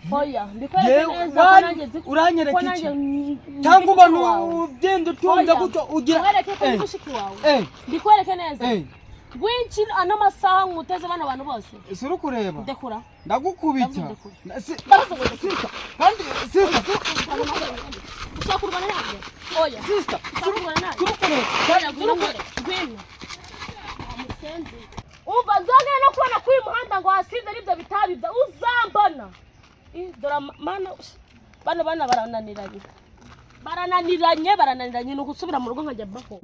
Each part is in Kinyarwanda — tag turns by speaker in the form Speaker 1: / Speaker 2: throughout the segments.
Speaker 1: Hoya ndikwereka neza ko nanjye
Speaker 2: uranyereka iki cyangwa ubanu ugenda utunza guto ugira
Speaker 1: mushiki wawe ndikwereka neza gwinchi ano masaha nguteze bana abantu bose
Speaker 2: isuru kureba
Speaker 1: ndekura
Speaker 2: ndagukubita
Speaker 1: kandi sister usakurwana nande oya
Speaker 2: sister
Speaker 1: usakurwana nande
Speaker 2: kurukure
Speaker 1: gwino amusenze umva nzone no kubona kuri muhanda ngo asinde nibyo bitabibya uzambona dora mana bana barananiranye no gusubira mu rugo nkajya bako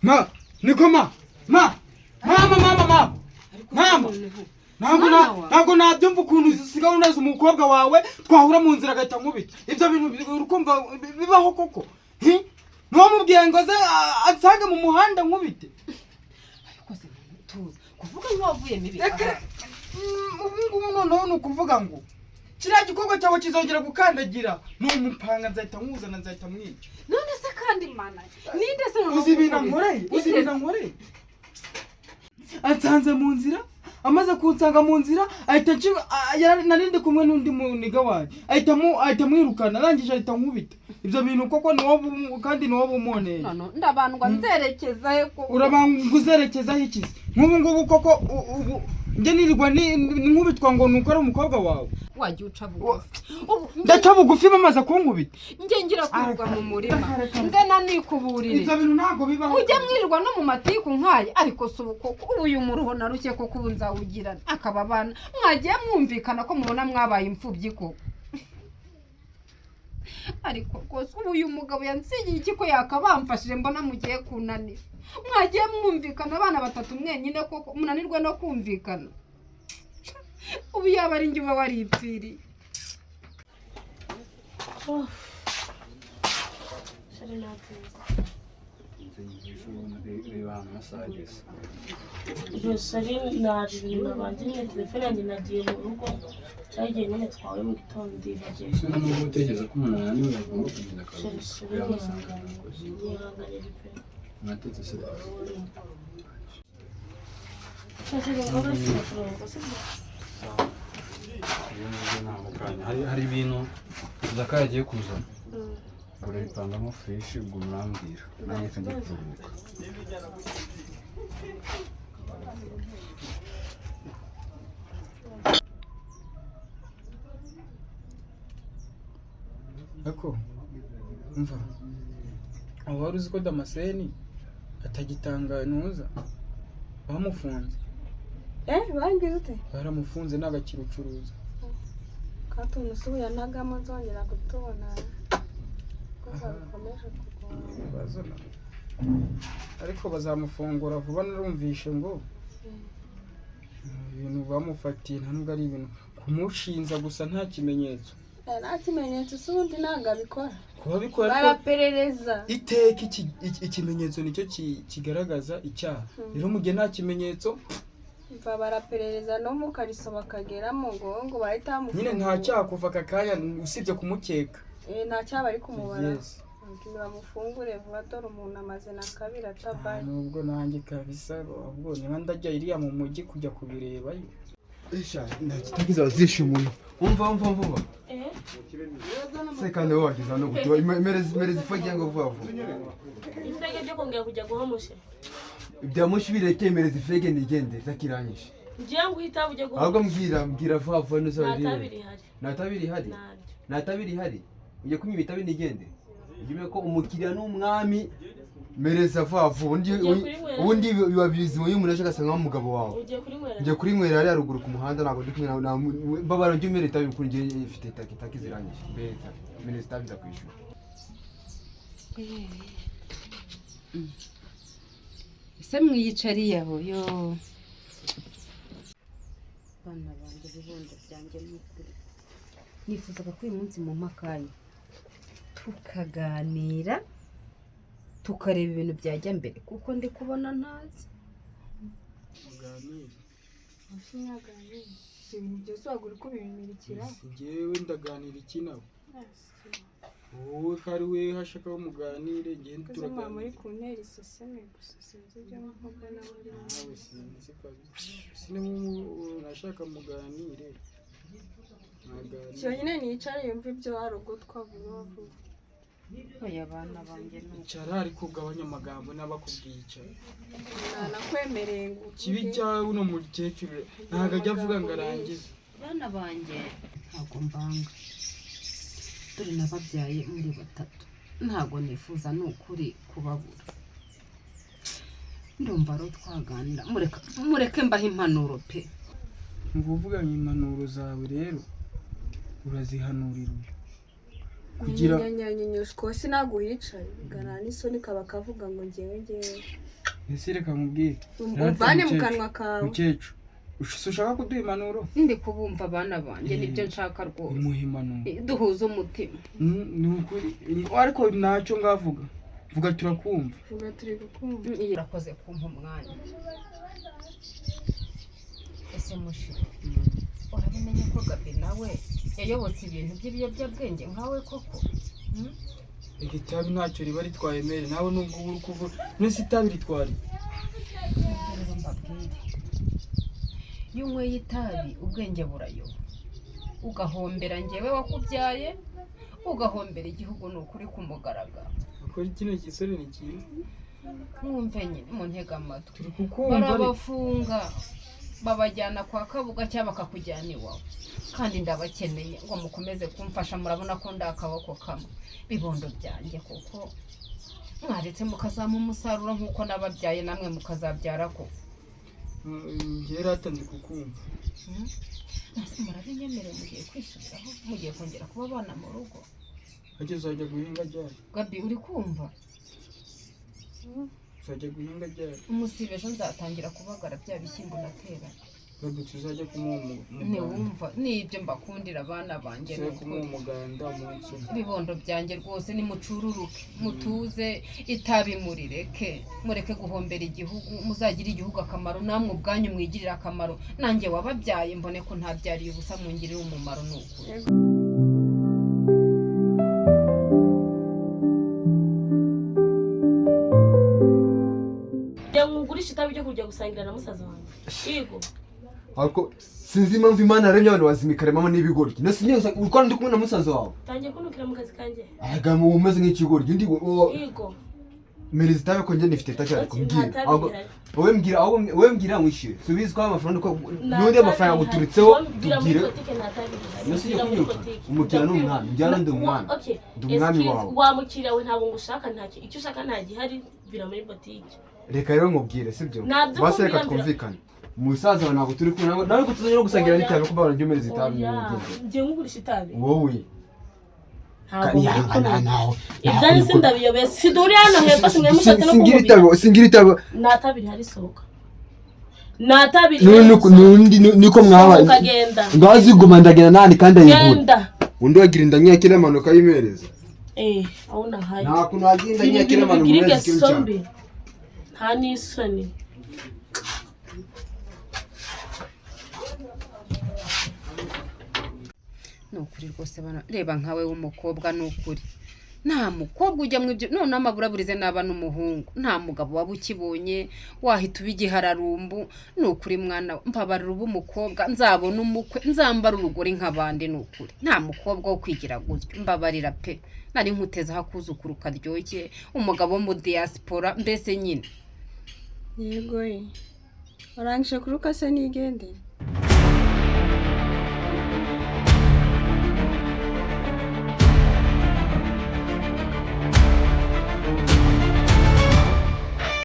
Speaker 2: Ma, nikoma. Mama. Ntabwo nabyumva ukuntu usigaye unaza umukobwa wawe twahura mu nzira agahita nkubita. Ibyo bintu urukumva bibaho koko. Ntiwamubwiye ngo aze ansange mu muhanda nkubite.
Speaker 3: Ariko se tuzi kuvuga ngo wavuye mibi.
Speaker 2: Ubu noneho nukuvuga ngo kiriya gikorwa cyawe kizongera gukandagira n'umupanga nzahita nkuzana nzahita mwica.
Speaker 3: None se kandi mana ninde se
Speaker 2: uzibina nkoreye ansanze mu nzira amaze kunsanga mu nzira ahita narinde kumwe n'undi muniga wawe ahita mwirukana arangije ahita nkubita. Ibyo bintu koko ni wowe kandi ni wowe umoneye.
Speaker 3: No ndabandwa nzerekeza he ko
Speaker 2: urabanguzerekezaho iki nk'ubu ngubu koko ubu nge nirirwa nkubitwa ngo nukora umukobwa wawe
Speaker 3: wajya uca
Speaker 2: bugufi. Ndaca bugufi bamaze kunkubita
Speaker 3: nge ngira kurwa mu murima nze nanikuburire.
Speaker 2: Ibyo bintu ntago bibaho
Speaker 3: ujye mwirirwa no mu matiku nkaye ariko subu koko uyu muruho naruke koko ubu nzawugirana akaba abana mwagiye mwumvikana ko mubona mwabaye imfubyi ko ariko rwose uyu mugabo yansigiye iki ko yakabamfashije mbona mugiye kunanira mwagiye mwumvikana abana batatu mwenyine koko munanirwe no kumvikana ubu yaba ari njye uba waripfiriye.
Speaker 1: Sari naje nabanje telefone yanjye nagiye mu rugo cyagiye nyine twawe mu gitondo ndibagiye
Speaker 4: no gutekereza ko umuntu ananiwe agomba kugenda mwatetse se hari ibintu Zaka yagiye kuzana urabipangamo fresh ubwo murambwira nanjye kandi kuruhuka.
Speaker 2: Ako umva aho wari uzi ko Damascene atagitanga nuza bamufunze
Speaker 5: bangize ute
Speaker 2: baramufunze n'agakirucuruza
Speaker 5: katuntu suya ntagamo nzongera gutubona kuko bikomeje
Speaker 2: kugora ariko bazamufungura vuba narumvishe ngo ibintu bamufatiye ntabwo ari ibintu kumushinza gusa nta kimenyetso
Speaker 5: nta kimenyetso sundi nanga bikora
Speaker 2: kuba bikora
Speaker 5: baraperereza
Speaker 2: iteka ikimenyetso nicyo kigaragaza icyaha rero mu gihe nta kimenyetso
Speaker 5: mva baraperereza no mukariso bakagera mu ngo bahita
Speaker 2: nyine nta cyaha kuva akakanya usibye kumukeka
Speaker 5: nta cyaha bari kumubara bamufungure vuba dore umuntu amaze na kabiri atabaye
Speaker 2: nubwo nanjye kabisa ahubwo niba ndajya iriya mu mujyi kujya kubirebayo
Speaker 4: nakitagiza bazishimuye umva sekane wagiza no gutuba merezi ifagiye ngo vuba
Speaker 1: ifege byo kongera kujya guhomusha
Speaker 4: ibyamushi birekeye merezi ifege nigende zakiranyisha
Speaker 1: ngiye nguhita bujye guhomusha
Speaker 4: ahubwo mbwira vuba no
Speaker 1: sawa
Speaker 4: natabiri hari ujye kunywa ibitabi nigende ujye ko umukiriya n'umwami mereza vavu ubundi bibabizi mu y'umuntu ashaka sanga umugabo wawe ujye kuri nywera ari ruguru ku muhanda nako ndi kumwe na babara njye mereta bikunje ifite takitaki zirangije mbeta mereza biza kwishura
Speaker 3: ese mwiyicariye aho yo bana banje bibondo byanjye n'ukuri nifuzaga ko uyu munsi mu makanya tukaganira tukareba ibintu byajya mbere kuko ndi kubona ntazi
Speaker 5: ibintu byose wagura uko bibimirikira
Speaker 2: njyewe ndaganira iki nawe wowe kari we hashaka muganire ngende
Speaker 5: Kuzima muri
Speaker 2: turaganira
Speaker 5: kuntera iseseme gusa sinzi ibyo mvuga n'abari
Speaker 2: nawe sinzi kabisa sine nashaka muganire
Speaker 5: cyonyine nicare yumva ibyo harugo twavuga vuba.
Speaker 3: oya bana banjye nuko
Speaker 2: icara ariko ugabanya amagambo n'abakubwiye icara
Speaker 5: nakwemereye ngo
Speaker 2: kibi cyawe uno mukecuru ntabwo ajya avuga ngo arangize
Speaker 3: bana banjye ntabwo mbanga dore nababyaye muri batatu ntabwo nifuza n'ukuri kubabura ndumva ro twaganira mureke mbaho impanuro pe
Speaker 2: ngo uvuga ngo impanuro zawe rero urazihanurira kugira
Speaker 5: nyanyanyinyushwa sinaguhicaye gana n'isoni kaba kavuga ngo ngewe
Speaker 2: ese reka nkubwire
Speaker 5: umvane mu kanwa kawe
Speaker 2: mukecuru ushaka kuduha impanuro
Speaker 3: ndi kubumva abana banjye nibyo nshaka rwose
Speaker 2: imuha impanuro
Speaker 3: duhuze umutima
Speaker 2: ni ukuri ariko ntacyo ngavuga vuga turakumva
Speaker 5: vuga turi gukumva
Speaker 3: urakoze kumpa umwanya ese mushi urabimenye ko Gabi nawe yayobotse ibintu by'ibiyobyabwenge nkawe koko
Speaker 2: itabi ntacyo riba ritwaye mere nawe nubwo uri kuvuga nese itabi ritwara
Speaker 3: rero mbabwire iyo unyweye itabi ubwenge burayoba ugahombera njyewe wakubyaye ugahombera igihugu ni ukuri ku mugaragaro
Speaker 2: akora kino gisore ni cyiza
Speaker 3: mwumve nyine mu ntega amatwi
Speaker 2: turi kukumva
Speaker 3: barabafunga babajyana kwa Kabuga cyangwa bakakujyana iwawe kandi ndabakeneye ngo mukomeze kumfasha murabona ko ndakaboko kamwe bibondo byanjye kuko mwaretse mukazama umusaruro nk'uko nababyaye namwe mukazabyara ko
Speaker 2: njye ratanze kukumva
Speaker 3: murabinyemereye mugiye kwisubiraho mugiye kongera kuba abana mu rugo
Speaker 2: ageze uzajya guhinga ryari
Speaker 3: Gabi uri kumva
Speaker 2: uzajya guhinga ryari
Speaker 3: umusibe ejo nzatangira kubagara bya bishyimbo natera
Speaker 2: Gabi tuzajya kumuha
Speaker 3: ntiwumva nibyo mbakundira abana banjye
Speaker 2: kumuha umuganda umunsi umwe
Speaker 3: ibibondo byanjye rwose nimucururuke mutuze itabi mureke guhombera igihugu muzagire igihugu akamaro namwe ubwanyu mwigirira akamaro nanjye wababyaye mbone ko ntabyariye ubusa mwungirire umumaro n'ukuri
Speaker 1: ngugurisha itabi ryo kujya gusangira na musaza wanjye yego
Speaker 4: ariko sinzi impamvu Imana yaremye abantu bazima ikaremamo n'ibigoryi nese nyine ukora ndi kumwe na musaza wawe
Speaker 1: tangiye kunukira mu kazi kanjye
Speaker 4: aga mu umeze nk'ikigoryi ndi
Speaker 1: yego
Speaker 4: mereza itabi ko njye nifite itabi ariko mbwira wowe mbwira mwishyure subizi ko amafaranga uko n'undi amafaranga guturitseho tubwire nese yo kunyuka umukira n'umwami njyana ndi umwami ndi umwami wawe
Speaker 1: wamukira we ntabwo ngushaka ntacyo icyo ushaka nta gihari vira muri botike
Speaker 4: reka rero nkubwire sibyo base reka twumvikane umusaza wawe ntabwo turi kumwe nawe ko tuzajya no gusangira n'itabi ko babona ry'umereza itabi
Speaker 1: ngiye ngugurisha itabi
Speaker 4: wowe
Speaker 1: ibyanyu sindabiyobeye siduri hano hepfo simwe mushatse no
Speaker 4: kumubira singira itabi
Speaker 1: natabiri hari sohoka natabiri
Speaker 4: niko mwabaye ngaziguma ndagenda nani kandi ayigura undi wagira indanya kile manuka yimereza
Speaker 1: aho nahaye
Speaker 4: nta kuntu wagira indanya kile manuka yimereza
Speaker 1: nta n'isoni
Speaker 3: nukuri rwose bana reba nkawe w'umukobwa nukuri nta mukobwa ujya mu ibyo none amaburaburize naba n'umuhungu nta mugabo waba ukibonye wahita ubigihararumbu nukuri mwana mbabarira ubu umukobwa nzabona umukwe nzambara urugori nk'abandi nukuri nta mukobwa wo kwigira gutyo mbabarira pe nari nkuteza hakuzukuru karyoshye umugabo wo mu diaspora mbese nyine
Speaker 5: yego warangije kuruka se nigende